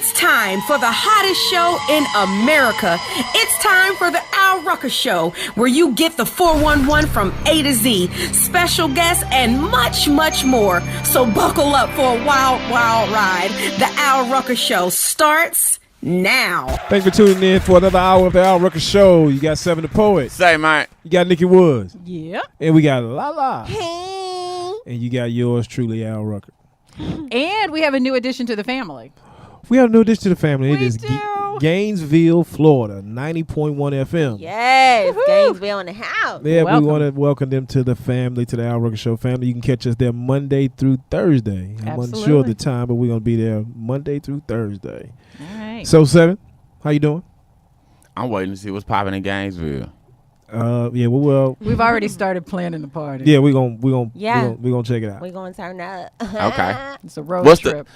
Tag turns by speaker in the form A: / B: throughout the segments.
A: It's time for the hottest show in America. It's time for the Rucker Show, where you get the 411 from A to Z, special guests, and much, much more. So buckle up for a wild, wild ride. The Rucker Show starts now.
B: Thanks for tuning in for another hour of the Rucker Show. You got Se7en the Poet.
C: Say, man.
B: You got Nikki Woods.
D: Yeah.
B: And we got Lala.
D: Hey.
B: And you got yours truly, Al Rucker.
D: And we have a new addition to the family.
B: We have a new addition to the family. It
D: We
B: is
D: do.
B: Gainesville, Florida, 90.1 FM.
E: Yes, Gainesville in the house.
B: Yeah,
D: Welcome.
B: we want to welcome them to the family, to the Al Rucker Show family. You can catch us there Monday through Thursday. I'm unsure of
D: Absolutely.
B: the time, but we're going to be there Monday through Thursday.
D: All right.
B: So, Se7en, how you doing?
C: I'm waiting to see what's popping in Gainesville.
B: Yeah, well,
D: We've already started planning the party.
B: yeah, we're gonna check it out.
E: We're going to turn up.
C: Okay.
D: It's a road
C: What's
D: trip.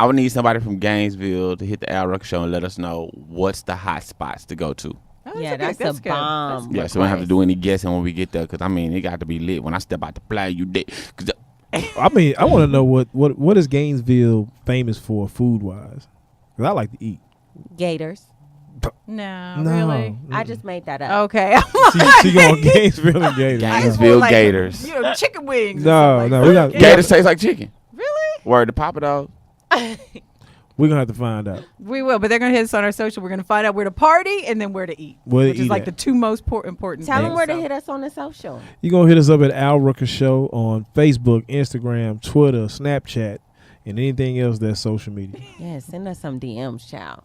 C: I would need somebody from Gainesville to hit the Al Rucker Show and let us know what's the hot spots to go to.
D: Oh,
E: Yeah,
D: okay.
E: that's a
D: good.
E: bomb.
C: Yeah, so we don't have to do any guessing when we get there, because, I mean, it got to be lit. When I step out the play, you did.
B: I mean, I want to know what is Gainesville famous for food wise? Because I like to eat.
E: Gators.
D: No,
B: No.
D: really?
E: I just made that up.
D: Okay.
B: She going Gainesville and Gators.
C: Gainesville
D: Like,
C: Gators.
D: You know, chicken wings.
B: No, no, we got
C: Gators taste like chicken.
D: Really?
C: Word to Papa Dog.
B: We're gonna have to find out.
D: We will, but they're going to hit us on our social. We're going to find out where to party and then where to eat.
B: Where to
D: which is
B: eat
D: like
B: at.
D: the two most important
E: Tell
D: things.
E: them where to
D: So-
E: hit us on the social.
B: You're gonna hit us up at Al Rucker Show on Facebook, Instagram, Twitter, Snapchat, and anything else that's social media.
E: Yeah, send us some DMs, child.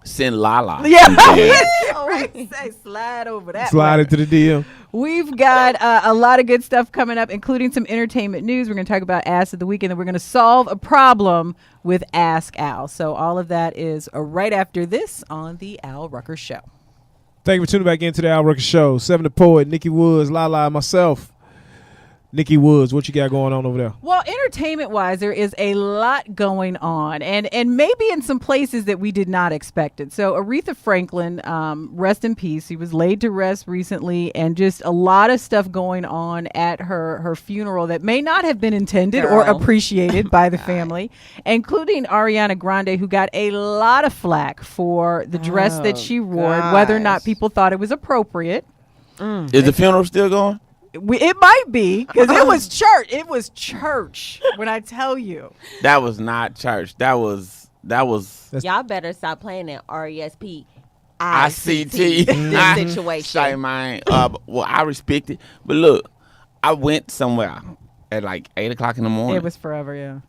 C: Send Lala.
D: Yeah.
C: Yeah.
D: Right. Say, slide over that.
B: Slide
D: way.
B: into the DM.
D: We've got a lot of good stuff coming up, including some entertainment news. We're going to talk about Ask of the Week, and then we're going to solve a problem with Ask Al. So all of that is right after this on the Al Rucker Show.
B: Thank you for tuning back into the Al Rucker Show. Se7en the Poet, Nikki Woods, Lala, and myself. Nikki Woods, what you got going on over there?
D: Well, entertainment-wise, there is a lot going on, and maybe in some places that we did not expect it. So Aretha Franklin, rest in peace. He was laid to rest recently, and just a lot of stuff going on at her funeral that may not have been intended or
E: Girl.
D: appreciated by the family, including Ariana Grande, who got a lot of flack for the dress that she wore, whether or not
E: gosh.
D: people thought it was appropriate.
C: Is the funeral still going?
D: It might be, because it was church. It was church, when I tell you.
C: That was not church. That was
E: Y'all better stop playing that RESP
C: ICT.
E: this situation.
C: Say, man. Well, I respect it. But look, I went somewhere at like 8 o'clock in the morning.
D: It was forever, yeah.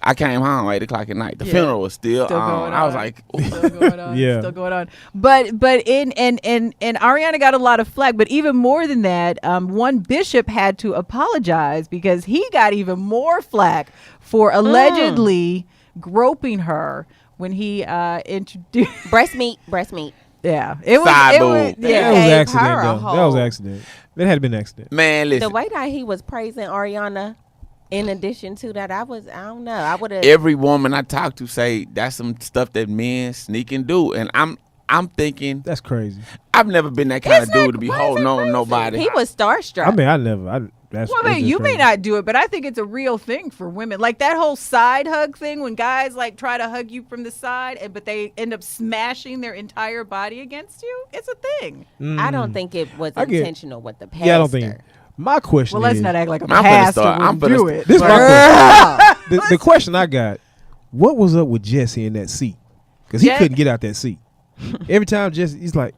C: I came home 8 o'clock at night. The
D: Yeah.
C: funeral was still
D: Still
C: on.
D: going
C: I was
D: on.
C: like,
D: Still going on.
B: Yeah.
D: Still going on. But in and Ariana got a lot of flack. But even more than that, one bishop had to apologize because he got even more flack for allegedly groping her when he introduced.
E: breast meat.
D: Yeah, it was.
C: Side
D: It
C: boob.
D: was
B: That
D: yeah.
B: was
E: gave
B: accident,
E: her a
B: though. That was
E: whole-
B: accident. That had been an accident.
C: man,
E: The
C: listen.
E: way that he was praising Ariana, in addition to that, I don't know. I would have.
C: Every woman I talk to say that's some stuff that men sneak and do. And I'm thinking,
B: That's crazy.
C: I've never been that kind
D: It's
C: of dude
D: not-
C: to be
D: why is
C: holding
D: it
C: on to
D: crazy?
C: nobody.
E: He was starstruck.
B: I mean, I never. That's.
D: Well, I
B: that's
D: mean,
B: just
D: you may
B: crazy.
D: not do it, but I think it's a real thing for women. Like that whole side hug thing when guys like try to hug you from the side, but they end up smashing their entire body against you. It's a thing.
E: I don't think it was
B: I get-
E: intentional with the pastor.
B: Yeah, I don't think. My question
D: Well, let's
B: is.
D: not act like a
C: I'm finna
D: pastor
C: start- I'm
D: would
C: finna
D: do
C: st-
D: it.
B: This is
D: but-
B: my question. The question I got: what was up with Jesse in that seat? Because he
D: Je-
B: couldn't get out that seat. Every time Jesse, he's like,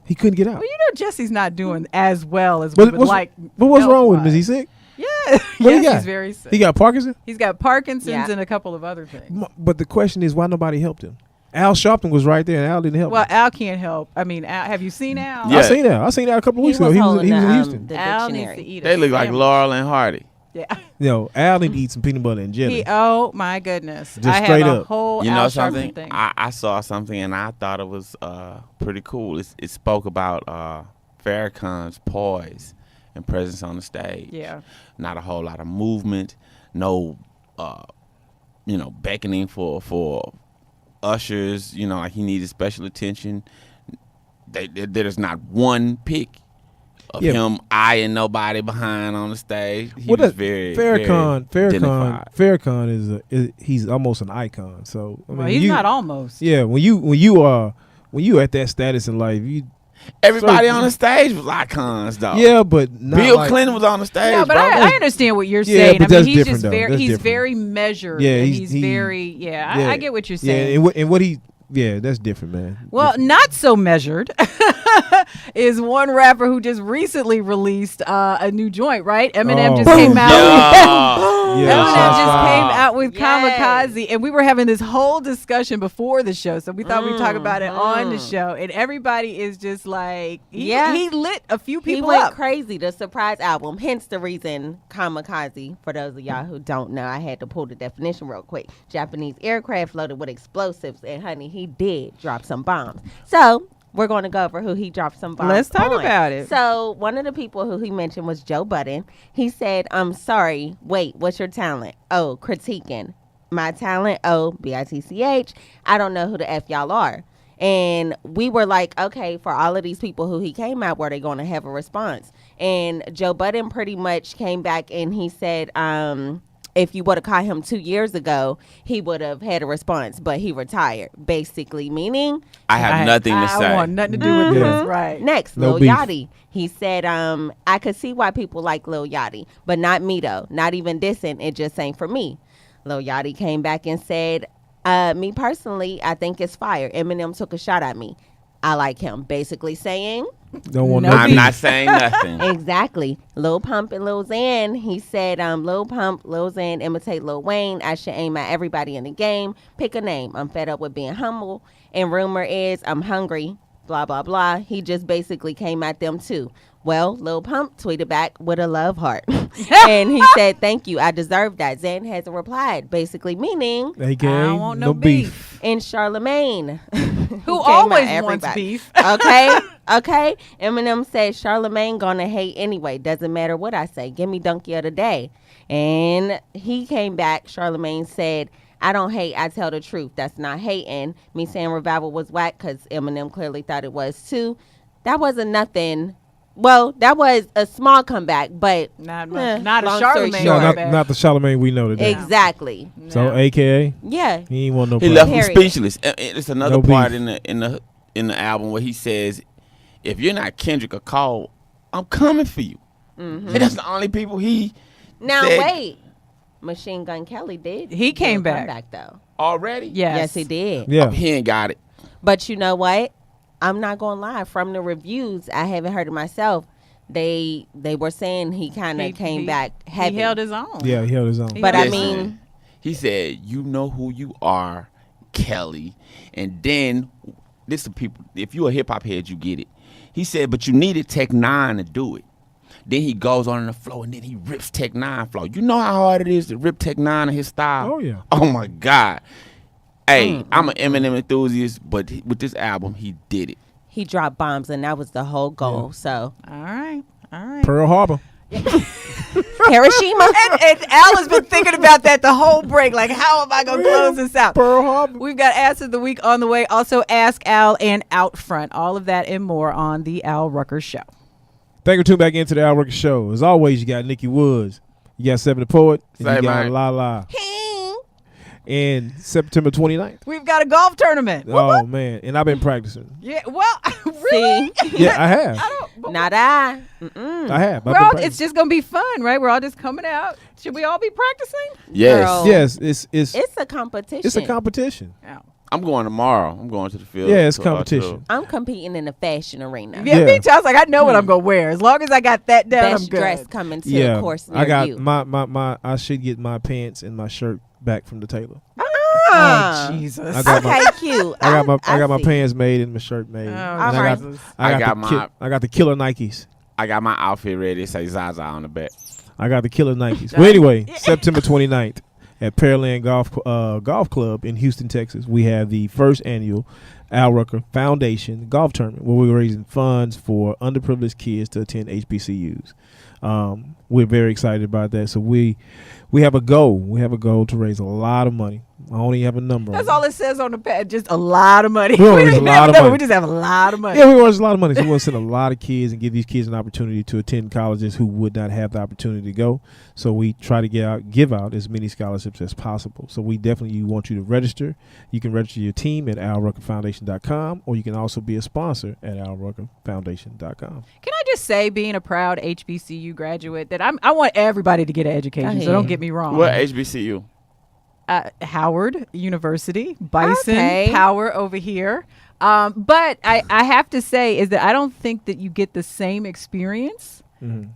B: he couldn't get out.
D: Well, you know, Jesse's not doing as well as we
B: But
D: would
B: what's,
D: like.
B: but what's wrong with him? Is he
D: health-wise.
B: sick?
D: Yeah,
B: What he
D: yes,
B: got?
D: he's very sick.
B: He got Parkinson.
D: He's got Parkinson's
E: Yeah.
D: and a couple of other things.
B: But the question is, why nobody helped him? Al Sharpton was right there, and Al didn't help
D: Well,
B: him.
D: Al can't help. I mean, Al, have you seen Al?
C: Yeah.
B: I seen that. I seen that a couple of
E: He
B: weeks ago.
E: was
B: He was
E: holding
B: in
E: the,
B: Houston.
E: the
D: Al needs
E: dictionary.
D: to eat.
C: They
D: a
C: look like
D: sandwich.
C: Laurel and Hardy.
D: Yeah.
B: Al need to eat some peanut butter and jelly.
D: Oh my goodness!
B: Just
D: I have
B: straight
D: a
B: up.
D: whole
C: You
D: Al
C: know
D: Sharpton
C: something?
D: thing.
C: I saw something and I thought it was pretty cool. It spoke about Farrakhan's poise and presence on the stage.
D: Yeah.
C: Not a whole lot of movement. No, beckoning for ushers. Like he needed special attention. There's not one pick of him eyeing nobody behind on the stage. He
B: Well,
C: was very
B: Farrakhan
C: dignified.
B: is he's almost an icon. So I mean,
D: Well, he's not almost.
B: Yeah, when you at that status in life,
C: Everybody on the stage was icons, though.
B: yeah, but not
C: Bill
B: like,
C: Clinton was on the stage.
D: No, but
C: bro.
D: I understand what you're
B: Yeah,
D: saying.
B: but
D: I mean,
B: that's
D: he's
B: different,
D: just
B: though.
D: very,
B: That's
D: he's
B: different.
D: very measured.
B: Yeah,
D: and
B: he's
D: very, I get what you're saying.
B: Yeah, and what he, that's different, man.
D: Well, not so measured is one rapper who just recently released a new joint, right? Eminem just came out.
B: Yeah,
D: Eminem
B: shots
D: just
B: fired.
D: came out with
E: Yes.
D: Kamikaze, and we were having this whole discussion before the show, so we thought we'd talk about it on the show. And everybody is just like, he lit a few
E: He
D: people
E: went
D: up.
E: crazy. The surprise album, hence the reason Kamikaze. For those of y'all who don't know, I had to pull the definition real quick. Japanese aircraft loaded with explosives, and honey, he did drop some bombs. So we're going to go over who he dropped some bombs.
D: Let's talk
E: on.
D: about it.
E: So one of the people who he mentioned was Joe Budden. He said, "I'm sorry. Wait, what's your talent? Oh, critiquing. My talent? Oh, bitch. I don't know who the f y'all are." And we were like, okay, for all of these people who he came out, were they going to have a response? And Joe Budden pretty much came back and he said, if you would have caught him 2 years ago, he would have had a response, but he retired. Basically, meaning
C: I have nothing to
D: I
C: say.
D: want nothing to do with this, right?
E: next,
B: No
E: Lil
B: beef.
E: Yachty. He said, I could see why people like Lil Yachty, but not me though. Not even dissing. It just ain't for me. Lil Yachty came back and said, me personally, I think it's fire. Eminem took a shot at me. I like him. Basically saying,
B: Don't want
D: No
B: no
C: I'm
B: beef.
C: not saying nothing.
E: exactly. Lil Pump and Lil Xan. He said, Lil Pump, Lil Xan imitate Lil Wayne. I should aim at everybody in the game. Pick a name. I'm fed up with being humble. And rumor is I'm hungry. Blah, blah, blah. He just basically came at them too. Well, Lil Pump tweeted back with a love heart. And he said, thank you. I deserve that. Xan hasn't replied. Basically meaning
B: AKA,
D: I don't want no
B: beef.
E: in Charlemagne.
D: Who always wants beef.
E: Okay. Okay. Eminem said Charlemagne gonna hate anyway. Doesn't matter what I say. Give me donkey of the day. And he came back. Charlemagne said, I don't hate. I tell the truth. That's not hating. Me saying Revival was whack because Eminem clearly thought it was too. That wasn't nothing. Well, that was a small comeback, but
D: Not much. Not a
E: long story
D: Charlemagne.
B: No,
E: short.
B: not,
D: comeback.
B: not the Charlemagne we know today.
E: exactly.
B: So
D: No.
B: AKA,
E: Yeah.
B: he ain't want no
C: He
B: problem.
C: left him
E: Period.
C: speechless. It's another
B: No
C: part
B: beef.
C: in the album where he says, "If you're not Kendrick or Cole, I'm coming for you." And that's the only people he
E: Now
C: said
E: wait. Machine Gun Kelly did.
D: He came
E: do a
D: back.
E: comeback though.
C: already.
D: Yes.
E: Yes, he did.
B: Yeah.
C: He ain't got it.
E: But you know what? I'm not gonna lie. From the reviews, I haven't heard it myself. They were saying he kind of came back heavy.
D: He held his own.
B: Yeah, he held his own.
E: But I
C: Listen,
E: mean,
C: he said, "You know who you are, Kelly." And then this is people. If you're a hip hop head, you get it. He said, "But you needed Tech Nine to do it." Then he goes on the floor and then he rips Tech Nine flow. You know how hard it is to rip Tech Nine in his style.
B: Oh, yeah.
C: Oh my God. Hey, I'm an Eminem enthusiast, but with this album, he did it.
E: he dropped bombs, and that was the whole goal. So
D: All right. All right.
B: Pearl Harbor.
E: Hiroshima.
D: And Al has been thinking about that the whole break. Like, how am I going to close this out?
B: Pearl Harbor.
D: We've got Ask of the Week on the way. Also, Ask Al and Out Front. All of that and more on the Al Rucker Show.
B: Thank you for tuning back into the Al Rucker Show. As always, you got Nikki Woods, you got Se7en the Poet, and
C: Say
B: you got
C: mine.
B: Lala. And September 29th.
D: We've got a golf tournament.
B: Oh, man. And I've been practicing.
D: Yeah, well, really?
E: See,
B: Yeah, I have.
E: not I. Mm-mm.
B: I have. I've
D: We're
B: been
D: all,
B: practicing.
D: it's just going to be fun, right? We're all just coming out. Should we all be practicing?
C: Yes.
E: Girl.
B: Yes, it's
E: It's a competition.
B: it's a competition.
D: Yeah.
C: I'm going tomorrow. I'm going to the field.
B: Yeah, it's
C: to-
B: competition.
E: I'm competing in the fashion arena.
D: Yeah,
B: Yeah.
D: me too. I was like, I know what I'm going to wear. As long as I got that down,
E: Best
D: I'm good.
E: dress coming to
B: Yeah,
E: a course near
B: I got
E: you.
B: my I should get my pants and my shirt back from the tailor.
E: Ah.
D: Oh, Jesus.
B: I got my
E: Okay, cute.
B: I got my
E: see.
B: pants made and my shirt made.
D: Oh,
B: And
E: Alright.
D: Jesus.
C: I got my-
B: I got the killer Nikes.
C: I got my outfit ready. It say Zaza on the back.
B: I got the killer Nikes. Well, anyway, September 29th at Pearland Golf Club in Houston, Texas, we have the first annual Al Rucker Foundation Golf Tournament, where we're raising funds for underprivileged kids to attend HBCUs. We're very excited about that. So we have a goal. We have a goal to raise a lot of money. I only have a number.
D: That's
B: on
D: all it says on the pad. Just a lot of money.
B: We don't raise a lot of money.
D: We just have a lot of money.
B: Yeah, we raise a lot of money. So we want to send a lot of kids and give these kids an opportunity to attend colleges who would not have the opportunity to go. So we try to give out as many scholarships as possible. So we definitely want you to register. You can register your team at alruckerfoundation.com, or you can also be a sponsor at alruckerfoundation.com.
D: Can I just say, being a proud HBCU graduate, that I want everybody to get an education. So don't get me wrong.
C: What HBCU?
D: Howard University, Bison
E: Okay.
D: Power over here. But I have to say is that I don't think that you get the same experience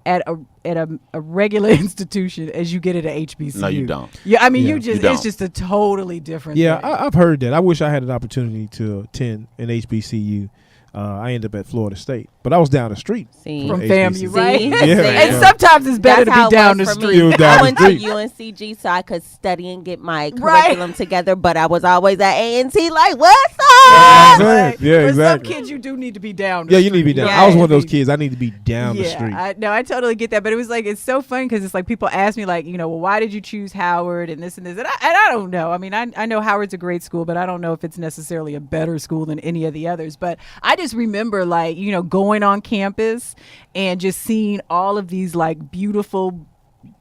D: at a regular institution as you get at a HBCU.
C: No, you don't.
D: Yeah, I mean,
B: Yeah.
D: it's just a totally different
B: Yeah,
D: thing.
B: I've heard that. I wish I had an opportunity to attend an HBCU. I ended up at Florida State, but I was down the street
E: See.
D: From
B: HBCU.
D: FAMU, right?
E: See?
B: Yeah.
D: And
B: Yeah.
D: sometimes it's better
E: That's
D: to
E: how
D: be
E: it
D: down the
E: was for
D: street.
B: You was down
E: I
B: the
E: went
B: street.
E: to UNCG so I could study and get my
D: Right.
E: curriculum together, but I was always at A&T like, what's
B: Yeah,
E: up?
B: right. Yeah,
D: For
B: exactly.
D: some kids, you do need to be down the
B: Yeah,
D: street.
B: you need to be down.
E: Yeah.
B: I was one of those kids. I need to be down the
D: Yeah,
B: street.
D: I totally get that, but it was like it's so fun because it's like people ask me like, well, why did you choose Howard and this and this, and I don't know. I mean, I know Howard's a great school, but I don't know if it's necessarily a better school than any of the others. But I just remember like going on campus and just seeing all of these like beautiful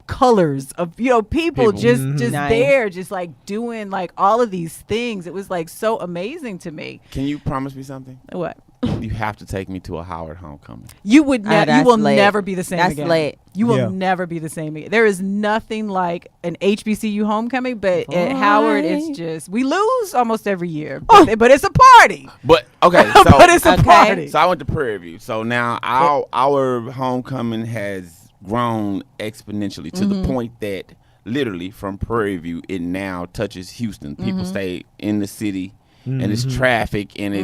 D: colors of people just
E: Nice.
D: there, just like doing like all of these things. It was like so amazing to me.
C: Can you promise me something?
D: What?
C: You have to take me to a Howard homecoming.
D: You would
E: Oh,
D: you
E: that's
D: will
E: lit.
D: never be the same
E: That's
D: again.
E: lit.
D: You will
B: Yeah.
D: never be the same again. There is nothing like an HBCU homecoming, but at Howard, it's just we lose almost every year. But it's a party.
C: But okay, so
D: But it's a
E: Okay.
D: party.
C: so I went to Prairie View. So now our homecoming has grown exponentially to the point that literally from Prairie View it now touches Houston. People stay in the city and it's traffic and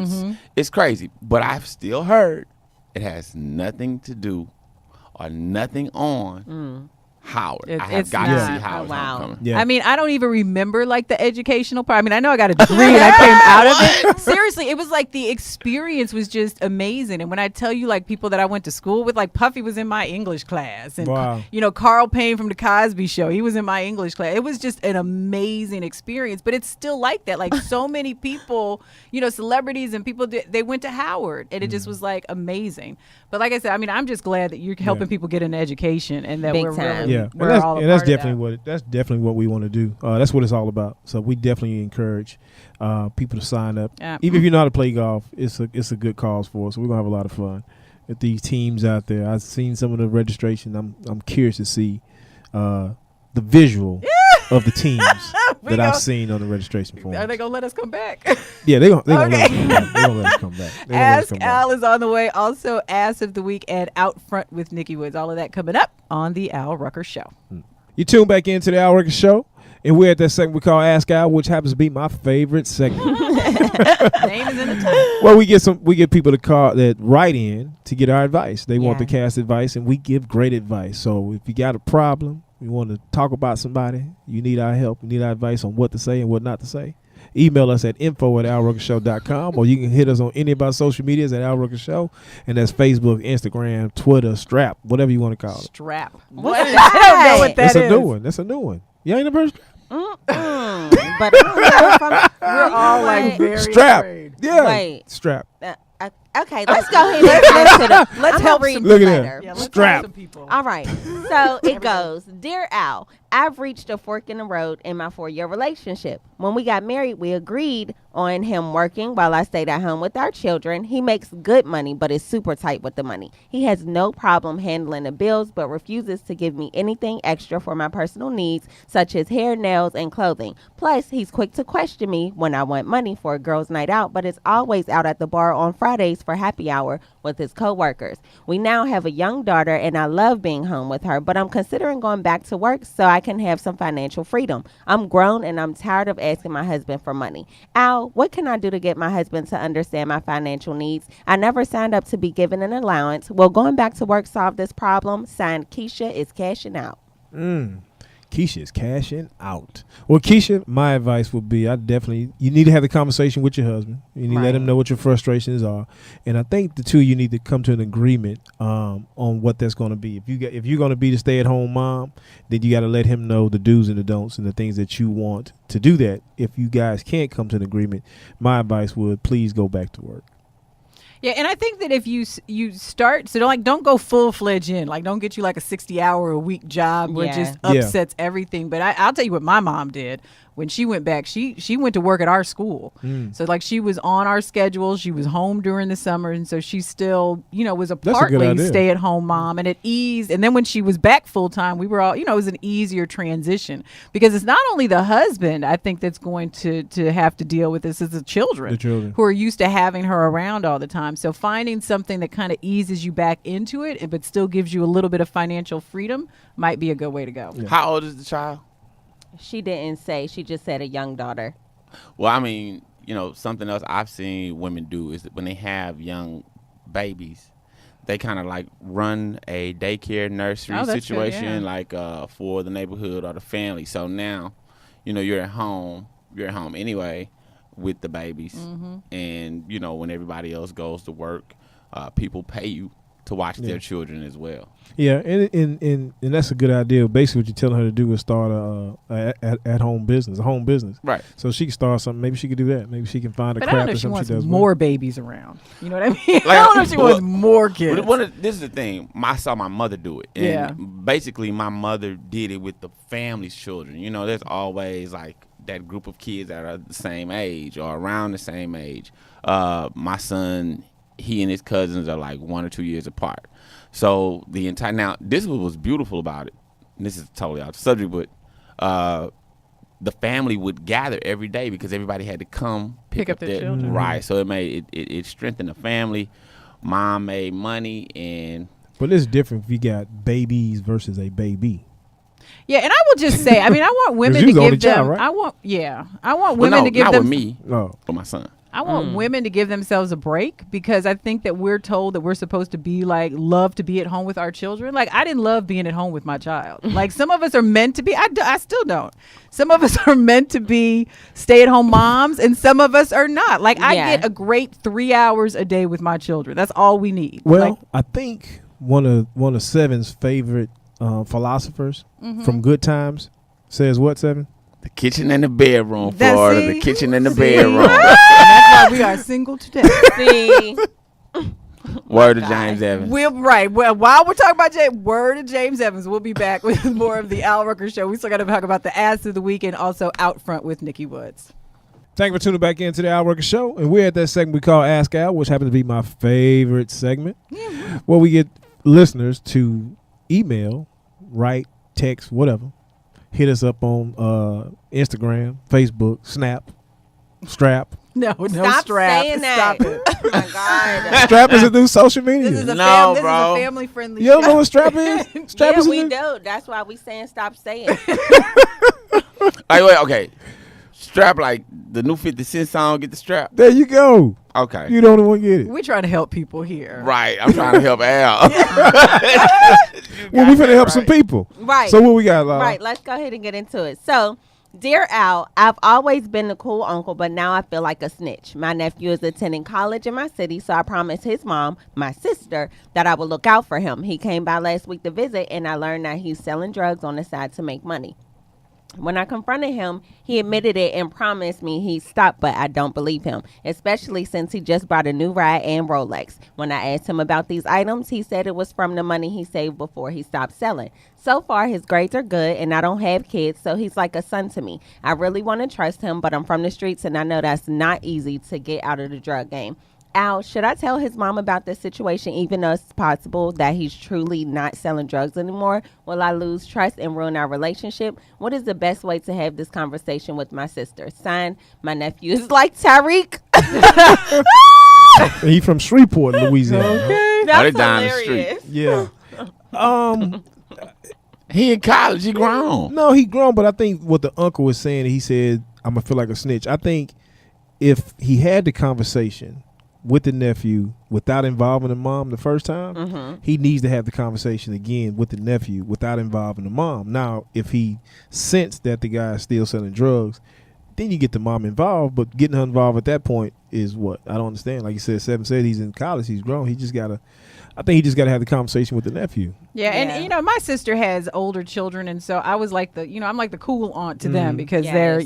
C: it's crazy. But I've still heard it has nothing to do or nothing on Howard. I have
D: It's
C: got to
D: not.
C: see Howard's
E: Oh, wow.
C: homecoming.
B: Yeah.
D: I mean, I don't even remember like the educational part. I mean, I know I got a degree and I came out of it. Seriously, it was like the experience was just amazing. And when I tell you like people that I went to school with, like Puffy was in my English class. And,
B: Wow.
D: Carl Payne from the Cosby Show, he was in my English class. It was just an amazing experience. But it's still like that. Like so many people, celebrities and people, they went to Howard. And it just was like amazing. But like I said, I mean, I'm just glad that you're helping people get an education and that
E: Big
D: we're
E: time.
D: really,
B: Yeah,
D: we're
B: and
D: all a
B: that's
D: part of
B: definitely
D: that.
B: that's definitely what we want to do. That's what it's all about. So we definitely encourage people to sign up.
D: Yeah.
B: Even if you know how to play golf, it's a good cause for us. So we're gonna have a lot of fun with these teams out there. I've seen some of the registration. I'm curious to see the visual of the teams that I've seen on the registration form.
D: Are they gonna let us come back?
B: Yeah, they're gonna let
D: Okay.
B: us come back. They're gonna let us come back. They're gonna let us
D: Ask
B: come back.
D: Al is on the way. Also, Ass of the Week and Out Front with Nikki Woods. All of that coming up on the Al Rucker Show.
B: You tune back into the Al Rucker Show, and we're at that segment we call Ask Al, which happens to be my favorite segment.
D: Name is in the title.
B: Well, we get people to call that write in to get our advice. They want the
E: Yeah.
B: cast advice, and we give great advice. So if you got a problem, you want to talk about somebody, you need our help, you need our advice on what to say and what not to say, email us at info@alruckershow.com, or you can hit us on any of our social medias at Al Rucker Show, and that's Facebook, Instagram, Twitter, Strap, whatever you want to call it.
D: Strap.
E: What's
D: I don't know what
E: that?
D: that
B: That's
D: is.
B: a new one. That's a new one. You ain't never heard Strap?
E: But I don't know if I'm,
D: We're all like very
B: Strap.
D: afraid.
B: Yeah.
E: Wait.
B: Strap.
E: okay, let's go ahead and get to the.
D: Let's
E: I'm
D: help
E: read
D: some-
E: the
B: Look at
E: letter.
B: that.
D: Yeah, let's
B: Strap.
D: help some people.
E: All right. So it goes, Dear Al, I've reached a fork in the road in my 4-year relationship. When we got married, we agreed on him working while I stayed at home with our children. He makes good money, but is super tight with the money. He has no problem handling the bills, but refuses to give me anything extra for my personal needs, such as hair, nails, and clothing. Plus, he's quick to question me when I want money for a girls' night out, but is always out at the bar on Fridays for happy hour with his coworkers. We now have a young daughter, and I love being home with her, but I'm considering going back to work so I can have some financial freedom. I'm grown, and I'm tired of asking my husband for money. Al, what can I do to get my husband to understand my financial needs? I never signed up to be given an allowance. Will going back to work solve this problem? Signed, Keisha is cashing out.
B: Keisha is cashing out. Well, Keisha, my advice would be, you need to have the conversation with your husband. You need to let him know what your frustrations are, and I think the two of you need to come to an agreement on what that's going to be. If you're going to be the stay-at-home mom, then you got to let him know the do's and the don'ts and the things that you want to do that. If you guys can't come to an agreement, my advice would please go back to work.
D: Yeah, and I think that if you start, so don't go full-fledged in. Like, don't get you like a 60-hour-a-week job where it just upsets everything. But I'll tell you what my mom did. When she went back, she went to work at our school. So like she was on our schedule. She was home during the summer. And so she still, was a partly stay-at-home mom, and it eased. And then when she was back full-time, we were all, it was an easier transition, because it's not only the husband, I think, that's going to have to deal with this, it's the children who are used to having her around all the time. So finding something that kind of eases you back into it, but still gives you a little bit of financial freedom might be a good way to go.
C: Yeah. How old is the child?
E: She didn't say. She just said a young daughter.
C: Well, I mean, something else I've seen women do is that when they have young babies, they kind of like run a daycare nursery situation, like for the neighborhood or the family. So now, you're at home anyway with the babies. And, when everybody else goes to work, people pay you to watch their children as well.
B: Yeah, and that's a good idea. Basically, what you're telling her to do is start a home business.
C: Right.
B: So she can start something. Maybe she could do that. Maybe she can find a
D: but
B: craft
D: I don't know
B: or
D: if she
B: something
D: wants
B: she does.
D: More babies around. You know what I mean? I don't know if she wants more kids.
C: This is the thing. I saw my mother do it. And basically, my mother did it with the family's children. There's always like that group of kids that are the same age or around the same age. My son, he and his cousins are like 1 or 2 years apart. So now this is what was beautiful about it. And this is totally off the subject, but the family would gather every day because everybody had to come pick up their children. Right. So it made it strengthened the family. Mom made money,
B: but it's different if you got babies versus a baby.
D: Yeah, and I will just say, I want women to give them. Child, right? I want women to give
C: not
D: them.
C: With me, for my son.
D: I want women to give themselves a break, because I think that we're told that we're supposed to be like, love to be at home with our children. Like, I didn't love being at home with my child. Like, some of us are meant to be. I still don't. Some of us are meant to be stay-at-home moms, and some of us are not. Like, I get a great 3 hours a day with my children. That's all we need.
B: Well, I think one of Se7en's favorite philosophers from Good Times says what, Se7en?
C: The kitchen and the bedroom, Florida. The kitchen and the bedroom.
D: That's why we are single today.
E: See?
C: Word to James Evans.
D: Well, while we're talking about word to James Evans, we'll be back with more of the Al Rucker Show. We still got to talk about the ads of the week and also Out Front with Nikki Woods.
B: Thank you for tuning back into the Al Rucker Show. And we're at that segment we call Ask Al, which happens to be my favorite segment, where we get listeners to email, write, text, whatever. Hit us up on Instagram, Facebook, Snap, Strap.
D: No,
E: Stop
D: Strap.
E: Saying that.
D: Stop it.
E: Oh my God.
B: Strap is a new social media.
D: This is a family-friendly
B: You don't know what Strap is? Strap is
E: we do. That's why we saying stop saying.
C: Wait, okay. Strap, like the new 50 Cent song, Get the Strap.
B: There you go.
C: Okay.
B: You don't want to get it.
D: We're trying to help people here.
C: Right. I'm trying to help Al.
B: Well, we're finna help some people.
E: Right.
B: So what we got, Lala?
E: Right. Let's go ahead and get into it. So, dear Al, I've always been the cool uncle, but now I feel like a snitch. My nephew is attending college in my city, so I promised his mom, my sister, that I would look out for him. He came by last week to visit, and I learned that he's selling drugs on the side to make money. When I confronted him, he admitted it and promised me he'd stop, but I don't believe him, especially since he just bought a new ride and Rolex. When I asked him about these items, he said it was from the money he saved before he stopped selling. So far, his grades are good, and I don't have kids, so he's like a son to me. I really want to trust him, but I'm from the streets, and I know that's not easy to get out of the drug game. Al, should I tell his mom about this situation, even though it's possible that he's truly not selling drugs anymore? Will I lose trust and ruin our relationship? What is the best way to have this conversation with my sister? Signed, my nephew is like Tariq.
B: He's from Shreveport, Louisiana.
E: Okay. That's
C: down the
E: hilarious.
C: street.
B: Yeah.
C: He in college. He grown.
B: No, he grown, but I think what the uncle was saying, he said, I'm going to feel like a snitch. I think if he had the conversation with the nephew without involving the mom the first time, he needs to have the conversation again with the nephew without involving the mom. Now, if he sensed that the guy is still selling drugs, then you get the mom involved. But getting her involved at that point is what? I don't understand. Like you said, Se7en said he's in college. He's grown. He just got to, I think he just got to have the conversation with the nephew.
D: Yeah, and you know, my sister has older children, and so I was like I'm like the cool aunt to them because they're,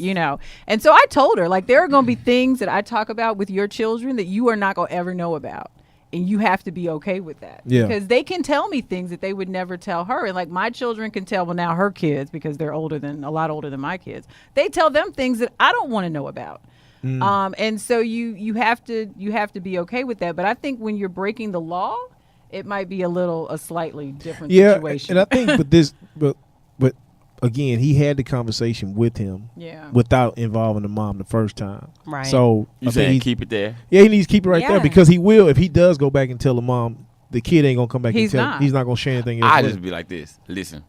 D: and so I told her, like, there are going to be things that I talk about with your children that you are not going to ever know about. And you have to be okay with that. Yeah. Because they can tell me things that they would never tell her. And like my children can tell, well, now her kids, because they're a lot older than my kids, they tell them things that I don't want to know about. And so you have to be okay with that. But I think when you're breaking the law, it might be a slightly different situation.
B: And I think, but again, he had the conversation with him without involving the mom the first time.
E: Right.
B: So
C: you saying keep it there?
B: Yeah, he needs to keep it right there because he will. If he does go back and tell the mom, the kid ain't gonna come back and tell. He's not gonna share anything else.
C: I just be like this. Listen,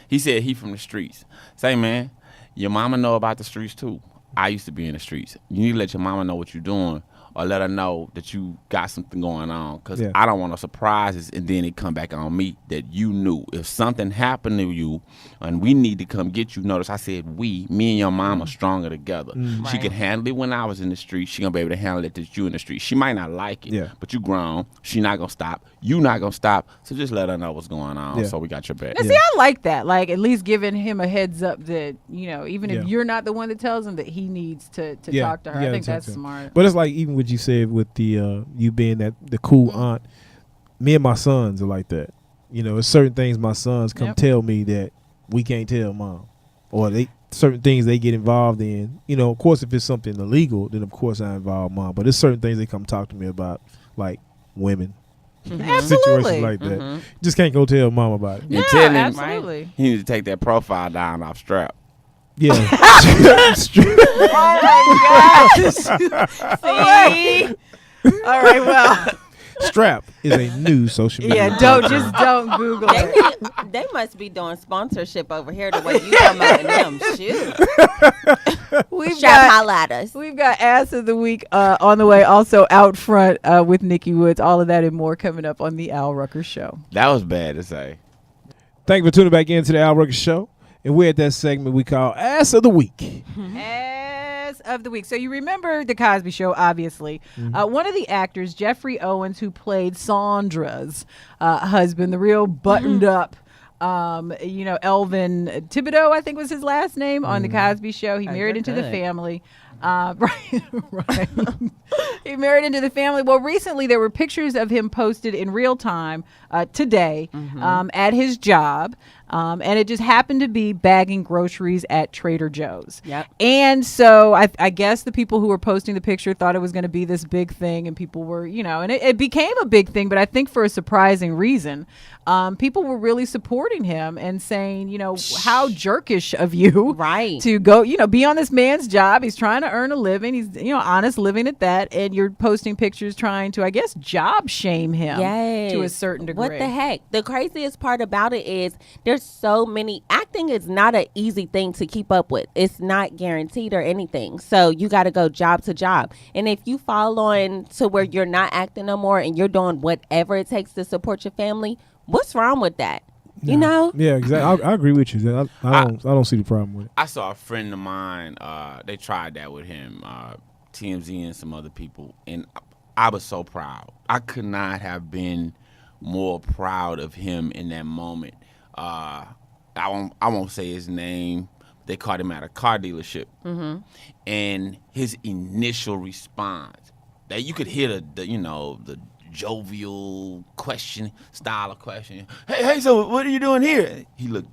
C: he said he from the streets. Say, man, your mama know about the streets too. I used to be in the streets. You need to let your mama know what you're doing, or let her know that you got something going on. Because I don't want no surprises and then it come back on me that you knew. If something happened to you and we need to come get you, notice I said me and your mom are stronger together. She could handle it when I was in the street. She going to be able to handle it that you in the street. She might not like it, but you grown. She not going to stop. You not going to stop. So just let her know what's going on so we got your back.
D: Now, see, I like that. Like, at least giving him a heads up that, even if you're not the one that tells him, that he needs to talk to her. I think that's smart.
B: But it's like even what you said with the you being the cool aunt. Me and my sons are like that. There's certain things my sons come tell me that we can't tell mom, or certain things they get involved in. Of course, if it's something illegal, then of course I involve mom. But there's certain things they come talk to me about, like women. Situations like that. Just can't go tell mom about it.
C: Yeah, tell him,
D: absolutely.
C: He needs to take that profile down off strap.
B: Yeah.
D: Oh my gosh. See? All right, well.
B: Strap is a new social media.
D: Yeah, don't Google it.
E: They must be doing sponsorship over here the way you promoting them. Shoot. We've
D: got Ass of the Week on the way. Also out front with Nikki Woods. All of that and more coming up on the Al Rucker Show.
C: That was bad to say.
B: Thank you for tuning back into the Al Rucker Show. And we're at that segment we call Ass of the Week.
D: Ass of the Week. So you remember The Cosby Show, obviously. One of the actors, Jeffrey Owens, who played Sandra's husband, the real buttoned up, Elvin Thibodeau, I think was his last name, on The Cosby Show. He married into the family. Right. He married into the family. Well, recently there were pictures of him posted in real time today at his job. And it just happened to be bagging groceries at Trader Joe's. Yep. And so I guess the people who were posting the picture thought it was going to be this big thing, and people were, and it became a big thing, but I think for a surprising reason. People were really supporting him and saying, how jerkish of you to go, be on this man's job. He's trying to earn a living. He's, honest living at that. And you're posting pictures trying to, I guess, job shame him to a certain degree.
E: What the heck? The craziest part about it is there's so many. Acting is not an easy thing to keep up with. It's not guaranteed or anything. So you got to go job to job. And if you fall on to where you're not acting no more and you're doing whatever it takes to support your family, what's wrong with that?
B: Yeah, exactly. I agree with you. I don't see the problem with it.
C: I saw a friend of mine. They tried that with him, TMZ and some other people, and I was so proud. I could not have been more proud of him in that moment. I won't say his name. They caught him at a car dealership, and his initial response, that you could hear the jovial style of question. Hey, so what are you doing here? He looked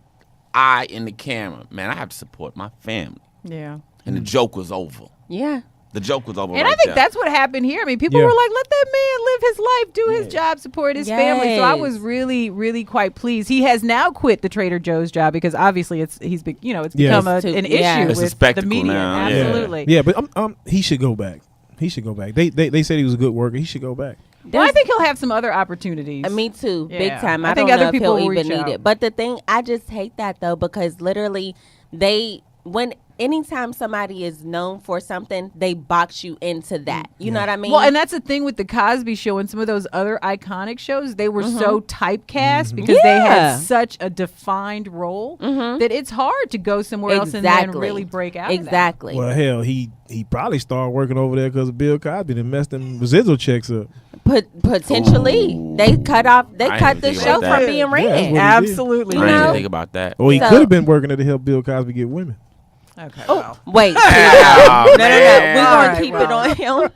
C: eye in the camera. Man, I have to support my family.
D: Yeah.
C: And the joke was over.
E: Yeah.
C: The joke was over.
D: And I think that's what happened here. I mean, people were like, let that man live his life, do his job, support his family. So I was really, really quite pleased. He has now quit the Trader Joe's job because obviously it's become an issue with the media.
C: Now.
D: Absolutely.
B: Yeah, but he should go back. He should go back. They said he was a good worker. He should go back.
D: Well, I think he'll have some other opportunities.
E: Me too, big time.
D: I think
E: don't
D: other
E: know
D: people
E: if he'll
D: will
E: even
D: reach
E: need
D: out.
E: it. But the thing, I just hate that though, because literally when anytime somebody is known for something, they box you into that. You know what I mean?
D: Well, and that's the thing with the Cosby Show and some of those other iconic shows. They were so typecast because they had such a defined role that it's hard to go somewhere else and then really break out.
E: Exactly.
B: Well, hell, he probably started working over there because of Bill Cosby and messed them residual checks up.
E: Potentially, they cut the show from being ran.
D: Absolutely.
C: I didn't even think about that.
B: Or he could have been working there to help Bill Cosby get women.
D: Okay.
E: Oh, wait. No. We're going to keep it on him.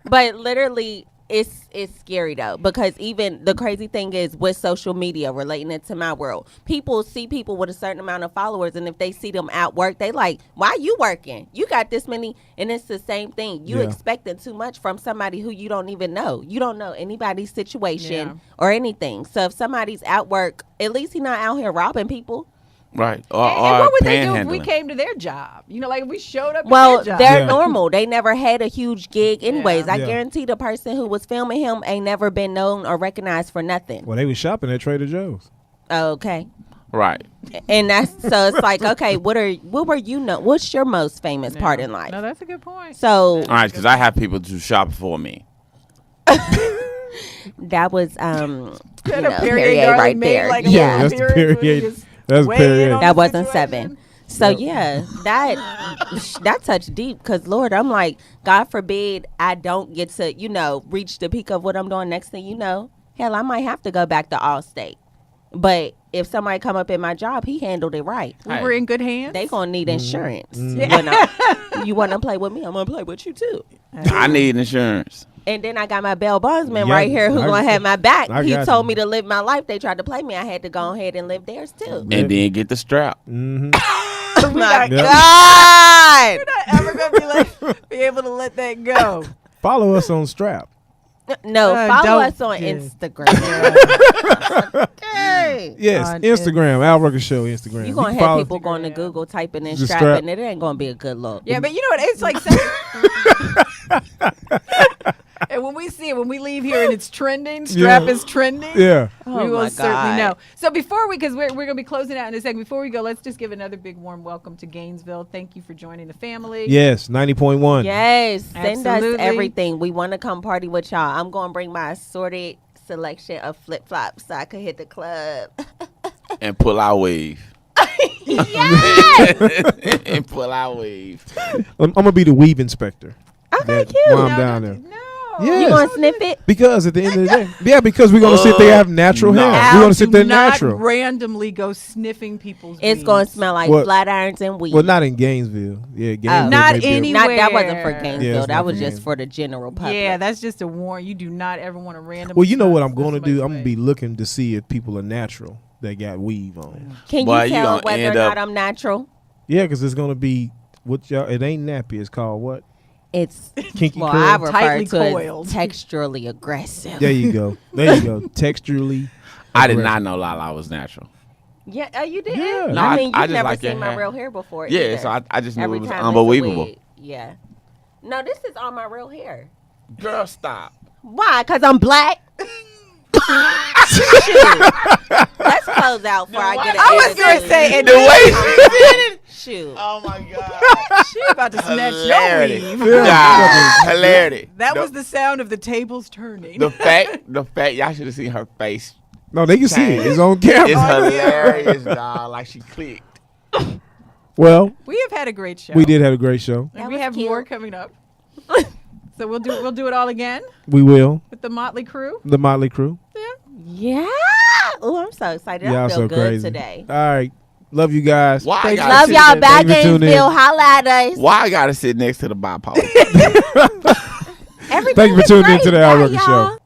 E: But literally, it's scary, though, because even the crazy thing is with social media, relating it to my world, people see people with a certain amount of followers, and if they see them at work, they like, why are you working? You got this many, and it's the same thing. You expecting too much from somebody who you don't even know. You don't know anybody's situation or anything. So if somebody's at work, at least he's not out here robbing people.
C: Right.
D: And what would they do if we came to their job? You know, like if we showed up
E: Well,
D: at their job.
E: they're normal. They never had a huge gig anyways. I
B: Yeah.
E: guarantee the person who was filming him ain't never been known or recognized for nothing.
B: Well, they was shopping at Trader Joe's.
E: Okay.
C: Right.
E: And that's so it's like, okay, what were you know? What's your most famous part in life?
D: No, that's a good point.
E: So
C: All right, because I have people to shop for me.
E: that was
D: Perrier
E: Perrier
D: garlic
E: right
D: made
E: there.
D: like a
E: Yeah.
B: That's the Perrier. That's Perrier.
E: That wasn't Seven. So yeah, that touched deep because Lord, I'm like, God forbid I don't get to reach the peak of what I'm doing. Next thing you know, hell, I might have to go back to Allstate. But if somebody come up in my job, he handled it right.
D: We were in good hands.
E: They gonna need insurance.
B: Mm-hmm.
E: You wanna play with me? I'm gonna play with you too.
C: I need insurance.
E: And then I got my bail bondsman
B: Yeah,
E: right here who gonna have my back.
B: I
E: He
B: got
E: told
B: you.
E: me to live my life. They tried to play me. I had to go ahead and live theirs too.
C: And then get the strap.
B: Mm-hmm.
E: Oh my
B: Yep.
E: God!
D: We're not ever gonna be able to let that go.
B: Follow us on Strap.
E: No, follow
D: don't
E: us on
D: do.
E: Instagram. Okay.
B: Yes,
D: On
B: Instagram. Al Rucker Show Instagram.
E: You gonna
B: can
E: have
B: follow-
E: people going to Google typing in
B: The
E: strap,
B: strap.
E: and it ain't gonna be a good look.
D: Yeah, but you know what? It's like and when we see it, when we leave here and it's trending, strap
B: Yeah.
D: is trending.
B: Yeah.
E: Oh
D: We will
E: my
D: certainly
E: God.
D: know. So before because we're going to be closing out in a second. Before we go, let's just give another big warm welcome to Gainesville. Thank you for joining the family.
B: Yes, 90.1.
E: Yes, send
D: Absolutely.
E: us everything. We want to come party with y'all. I'm gonna bring my assorted selection of flip flops so I could hit the club.
C: And pull our wave.
E: Yes.
C: And pull our wave.
B: I'm going to be the weave inspector.
E: Okay, cute.
B: While I'm down there.
D: No.
B: Yes.
E: You gonna sniff it?
B: Because at the end of the day, yeah, because we're going to see if they have natural
C: No.
B: hair. We're going to see if they're
D: Do not
B: natural.
D: randomly go sniffing people's
E: It's
D: weeds.
E: gonna smell like
B: What?
E: flat irons and weed.
B: Well, not in Gainesville. Yeah, Gainesville.
D: Not
B: may be
D: any-
E: Not that wasn't
D: anywhere.
E: for Gainesville.
B: Yeah, it's
E: that
B: not
E: was
B: for
E: just
B: Gainesville.
E: for the general public.
D: Yeah, that's just a warn. You do not ever want to randomly.
B: Well, you know what
D: smell
B: I'm going to
D: somebody's
B: do? I'm going to
D: weed.
B: be looking to see if people are natural that got weave on.
E: Can
C: Boy,
E: you
C: you
E: tell
C: gonna
E: whether or
C: end
E: not
C: up-
E: I'm natural?
B: Yeah, because it's going to be what y'all. It ain't nappy. It's called what?
E: It's
B: Kinky
E: well,
B: curl.
E: I refer
D: Tightly
E: to
D: coiled.
E: it texturally aggressive.
B: There you go. There you go. Texturally.
C: I did
B: aggressive.
C: not know Lala was natural.
E: Yeah, you didn't.
B: Yeah. No,
E: I mean,
C: I
E: you've
C: just
E: never
C: like your
E: seen my
C: hair.
E: real hair before.
C: Yeah,
E: either.
C: so I just knew
E: Every
C: it was
E: time it's a
C: unbelievable.
E: wig. Yeah. No, this is all my real hair.
C: Girl, stop.
E: Why? Because I'm black. Shoot. Let's close out before I get it.
D: I was going to say, and
C: The way
E: Shoot.
C: Oh my God.
D: she about to snatch your
C: Hilarity.
D: weave.
C: Nah, hilarity.
D: That was the sound of the tables turning.
C: the fact y'all should have seen her face.
B: No, they can see it. It's on camera.
C: It's hilarious, dog. Like she clicked.
B: Well,
D: We have had a great show.
B: we did have a great show.
D: And
E: That
D: we
E: was
D: have
E: cute.
D: more coming up. So we'll do it all again
B: We will.
D: with the Motley Crew.
B: The Motley Crew.
E: Yeah. Oh, I'm so excited. I
B: Y'all
E: feel
B: so
E: good
B: crazy.
E: today.
B: All right. Love you guys.
C: Why I
B: Thank-
C: gotta
E: Love
C: sit
E: y'all
C: there-
E: back,
B: Thank you for tuning in.
E: Gainesville. Holla at us.
C: Why I gotta sit next to the bipolar?
E: Everything
B: Thank you for
E: is
B: tuning
E: great.
B: into the Al
E: Bye,
B: Rucker
E: y'all.
B: Show.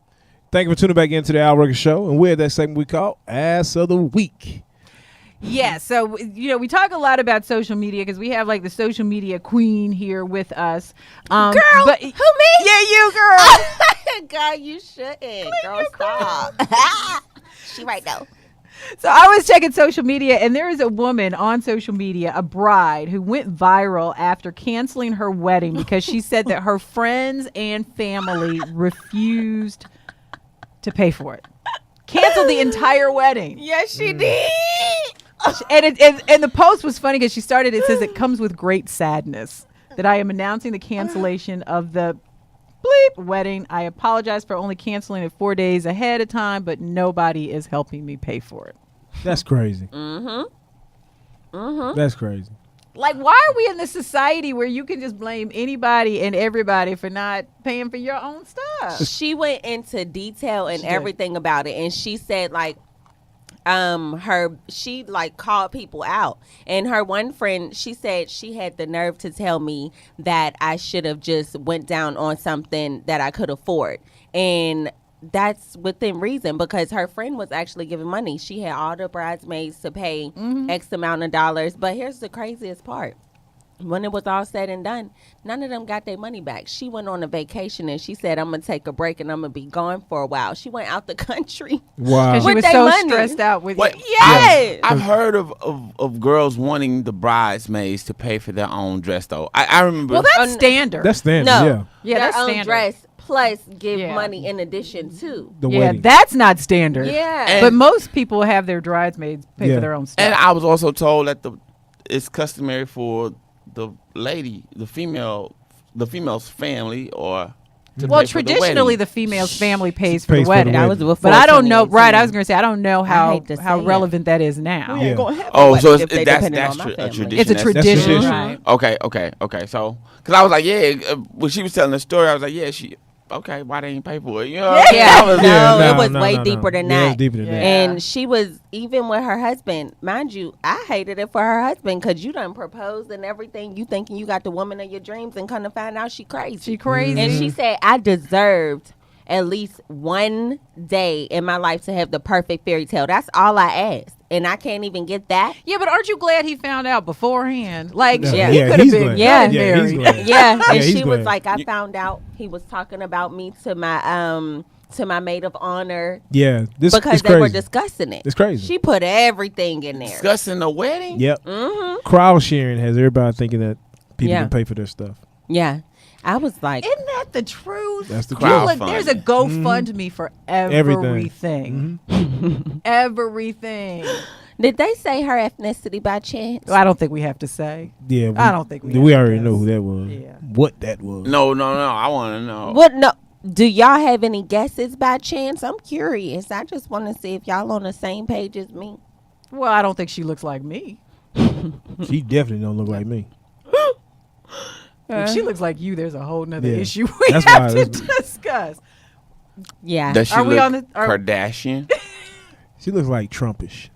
B: Thank you for tuning back into the Al Rucker Show. And we're at that segment we call Ass of the Week.
D: Yeah, so we talk a lot about social media because we have like the social media queen here with us.
E: Girl,
D: but,
E: who me?
D: Yeah, you girl.
E: Girl, you shouldn't. Girl, stop. She right though.
D: So I was checking social media, and there is a woman on social media, a bride, who went viral after canceling her wedding because she said that her friends and family refused to pay for it. Canceled the entire wedding.
E: Yes, she did.
D: And the post was funny because she started. It says it comes with great sadness that I am announcing the cancellation of the wedding. I apologize for only canceling it 4 days ahead of time, but nobody is helping me pay for it.
B: That's crazy. That's crazy.
D: Like, why are we in this society where you can just blame anybody and everybody for not paying for your own stuff?
E: She went into detail and
D: She did.
E: everything about it, and she said like she like called people out, and her one friend, she said she had the nerve to tell me that I should have just went down on something that I could afford, and that's within reason because her friend was actually giving money. She had all the bridesmaids to pay X amount of dollars, but here's the craziest part. When it was all said and done, none of them got their money back. She went on a vacation and she said, I'm going to take a break and I'm going to be gone for a while. She went out the country.
B: Wow.
D: Because she
E: With
D: was
E: they
D: so
E: money.
D: stressed out with
C: What?
D: it.
E: Yes.
C: I've heard of girls wanting the bridesmaids to pay for their own dress, though. I remember.
D: Well, that's standard.
B: That's standard.
E: No.
B: Yeah.
D: Yeah,
E: Their
D: that's
E: own
D: standard.
E: dress plus give
D: Yeah.
E: money in addition to.
B: The
D: Yeah,
B: wedding.
D: that's not standard.
E: Yeah.
C: And-
D: But most people have their bridesmaids pay
B: Yeah.
D: for their own stuff.
C: and I was also told that it's customary for the lady, the female's family, or to
D: Well,
C: pay for
D: traditionally,
C: the
D: the female's family pays for
B: Pays
D: the
B: for the
D: wedding.
B: wedding.
E: That was before
D: But I don't know.
E: 2018.
D: Right, I was going to say I don't know
E: I
D: how
E: hate to say
D: how
E: it.
D: relevant that is now.
E: We ain't
B: Yeah.
E: gonna have a
C: Oh,
E: wedding
C: so
E: if they
C: that's
E: depending on my
C: a
E: family.
C: tradition.
D: It's a
C: That's
D: tradition,
B: tradition.
D: right?
C: Okay. So, because I was like, yeah, when she was telling the story, I was like, yeah, okay, why they ain't pay for it? You know?
E: Yeah,
C: I was-
E: no, it was way deeper than
B: Yeah, it was
E: that.
B: deeper than
D: Yeah.
B: that.
E: And she was, even with her husband, mind you, I hated it for her husband because you done proposed and everything. You thinking you got the woman of your dreams and come to find out she crazy.
D: She crazy.
E: And she said, I deserved at least one day in my life to have the perfect fairy tale. That's all I asked. And I can't even get that.
D: Yeah, but aren't you glad he found out beforehand? Like,
B: Yeah,
D: he
B: yeah,
D: could have
B: he's
D: been
B: glad.
D: good
E: Yeah.
D: and
B: Yeah, he's
D: married.
B: glad.
E: Yeah. And
B: Yeah, he's
E: she was
B: glad.
E: like, I found out he was talking about me to my maid of honor
B: Yeah, this
E: because
B: is
E: they
B: crazy.
E: were discussing it.
B: It's crazy.
E: She put everything in there.
C: Discussing the wedding?
B: Yep. Crowd sharing has everybody thinking that people
E: Yeah.
B: can pay for their stuff.
E: Yeah. I was like,
D: Isn't that the truth?
B: That's the
D: You
C: truth.
D: look, there's a GoFundMe for everything. Everything.
E: did they say her ethnicity by chance?
D: Well, I don't think we have to say.
B: Yeah,
D: I don't think we
B: we
D: have to
B: already know
D: guess.
B: who that was.
D: Yeah.
B: What that was.
C: No. I want to know.
E: What? No. Do y'all have any guesses by chance? I'm curious. I just want to see if y'all on the same page as me.
D: Well, I don't think she looks like me.
B: She definitely don't look like me.
D: If she looks like you, there's a whole nother
B: Yeah.
D: issue we
B: That's
D: have
B: why-
D: to discuss.
E: Yeah.
C: Does she
D: Are we
C: look
D: on the- are-
C: Kardashian?
B: She looks like Trumpish.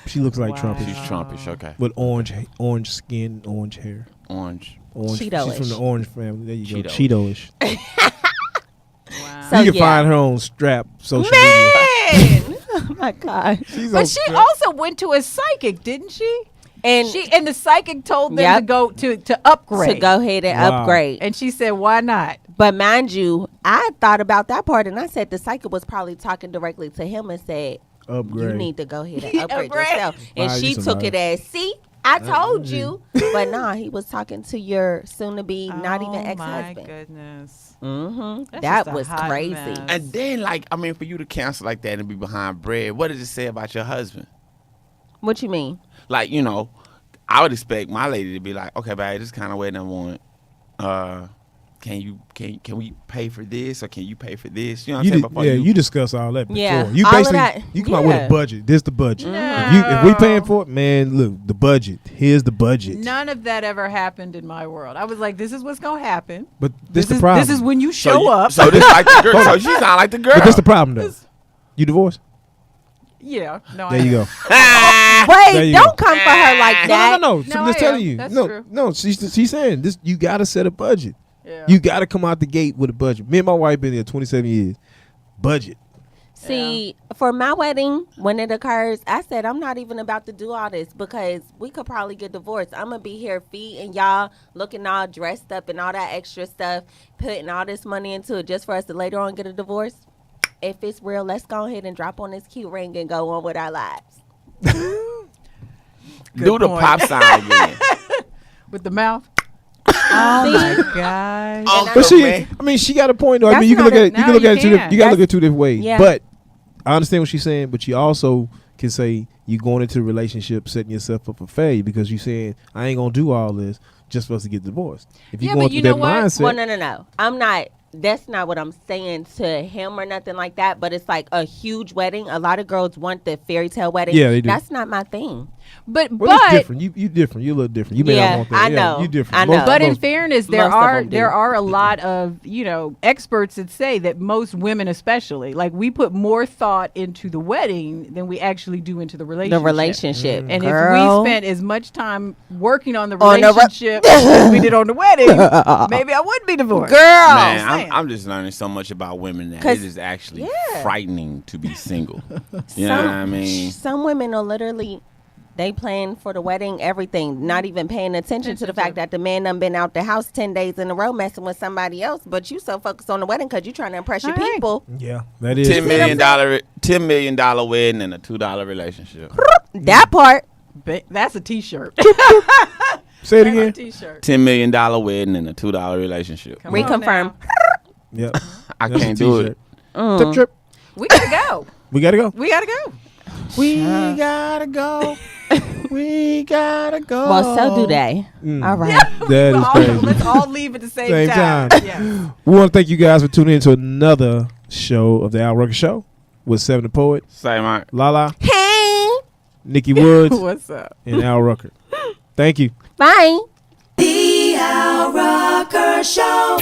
B: She looks like
D: Wow.
B: Trumpish
C: She's Trumpish. Okay.
B: with orange skin, orange hair,
C: Orange.
B: orange. She's
E: Cheeto-ish.
B: from the orange family. There you go,
C: Cheeto.
B: Cheeto-ish.
D: Wow.
E: So,
B: you can
E: yeah.
B: find her on Strap social media.
E: Man! Oh my God.
B: She's
D: But
B: on
D: she
B: Strap.
D: also went to a psychic, didn't she?
E: And
D: And the psychic told them
E: Yep.
D: to go to upgrade.
E: to go ahead and
B: Wow.
E: upgrade.
D: And she said, "Why not?"
E: But mind you, I thought about that part and I said the psychic was probably talking directly to him and said,
B: Upgrade.
E: you need to go ahead and upgrade
D: Upgrade.
E: yourself. And
B: Wow,
E: she
B: you
E: took
B: somebody.
E: it as, see, I told you. But nah, he was talking to your soon-to-be, not even
D: Oh, my
E: ex-husband.
D: goodness.
E: Mm-hmm.
D: That's
E: That
D: just a
E: was
D: hot
E: crazy.
D: mess.
C: And then, for you to cancel like that and be behind bread, what does it say about your husband?
E: What you mean?
C: I would expect my lady to be like, okay, babe, this kind of wedding I want. Can we pay for this or can you pay for this? You know what I'm saying? Before
B: you discuss all that before.
E: Yeah,
B: You
E: all of
B: basically
E: that.
B: you come out with
E: Yeah.
B: a budget. This the budget.
D: No.
B: If we paying for it, man, look, the budget. Here's the budget.
D: None of that ever happened in my world. I was like, "This is what's gonna happen.
B: But this the
D: is
B: problem.
D: This is when you show up."
C: So this like the girl. So she sound like the girl.
B: But this the problem though. You divorced?
D: Yeah. No.
B: There you go.
E: Wait,
B: There you
E: don't
B: go.
E: come for her like that.
B: No.
D: No,
B: So I'm
D: I
B: just telling
D: am.
B: you.
D: That's
B: no,
D: true.
B: no. She's saying this. You got to set a budget.
D: Yeah.
B: You got to come out the gate with a budget. Me and my wife been here 27 years. Budget.
E: See, for my wedding, when it occurs, I said I'm not even about to do all this because we could probably get divorced. I'm going to be here feeding y'all, looking all dressed up and all that extra stuff, putting all this money into it just for us to later on get a divorce. If it's real, let's go ahead and drop on this cute ring and go on with our lives.
C: Do the
D: point.
C: pop sign again.
D: With the mouth. Oh my gosh.
C: Uncle
B: But she,
C: Ray.
B: I mean, she got a point though. I
E: That's
B: mean, you can
E: not
B: look
E: a-
B: at it. You
D: no,
B: can look
D: you
B: at it two.
D: can't.
B: You got to look at it two different ways.
E: Yeah.
B: But I understand what she's saying. But you also can say you going into a relationship setting yourself up for failure because you saying I ain't gonna do all this just for us to get divorced. If you
D: Yeah,
B: going
D: but
B: through
D: you
B: that
D: know what?
B: mindset,
E: Well, no. I'm not. That's not what I'm saying to him or nothing like that. But it's like a huge wedding. A lot of girls want the fairy tale wedding.
B: Yeah, they do.
E: That's not my thing.
D: But
B: well, it's different. You different. You a little different. You may
E: Yeah,
B: not want that.
E: I
B: Yeah,
E: know.
B: you different.
E: I know.
D: But in
B: most-
D: fairness,
E: Most of them do.
D: there are a lot of experts that say that most women, especially, like we put more thought into the wedding than we actually do into the relationship.
E: The relationship,
D: And
E: girl.
D: if we spent as much time working on the
E: On the
D: relationship as we did on the wedding, maybe I wouldn't be divorced.
E: girl.
C: Man,
D: saying.
C: I'm just learning so much about women that
E: 'Cause-
C: it is actually
E: yeah.
C: frightening to be single. You know what I mean?
E: Some women are literally they plan for the wedding, everything, not even paying attention to the fact that the man done been out the house 10 days in a row messing with somebody else, but you so focused on the wedding because you trying to impress your
D: All right.
E: people.
B: Yeah, that is
C: $10 million wedding and a $2 relationship.
E: That part.
D: That's a T-shirt.
B: Say it
D: That's a
B: again.
D: T-shirt.
C: $10 million wedding and a $2 relationship.
D: Come on
E: Reconfirm.
D: now.
B: Yep.
C: I
B: That's a
C: can't do
B: t-shirt.
C: it.
B: Trip, trip.
D: We gotta go.
B: We gotta go.
D: We gotta go.
C: We gotta go. We gotta go.
E: Well, so do they. All right.
B: That is crazy.
D: Let's all leave at the same,
B: Same
D: time.
B: time.
D: Yeah.
B: We want to thank you guys for tuning in to another show of the Al Rucker Show with Se7en the Poet,
C: Say, Mike.
B: Lala,
E: Hey.
B: Nikki Woods,
D: What's up?
B: and Al Rucker. Thank you.
E: Bye.
A: The Al Rucker Show.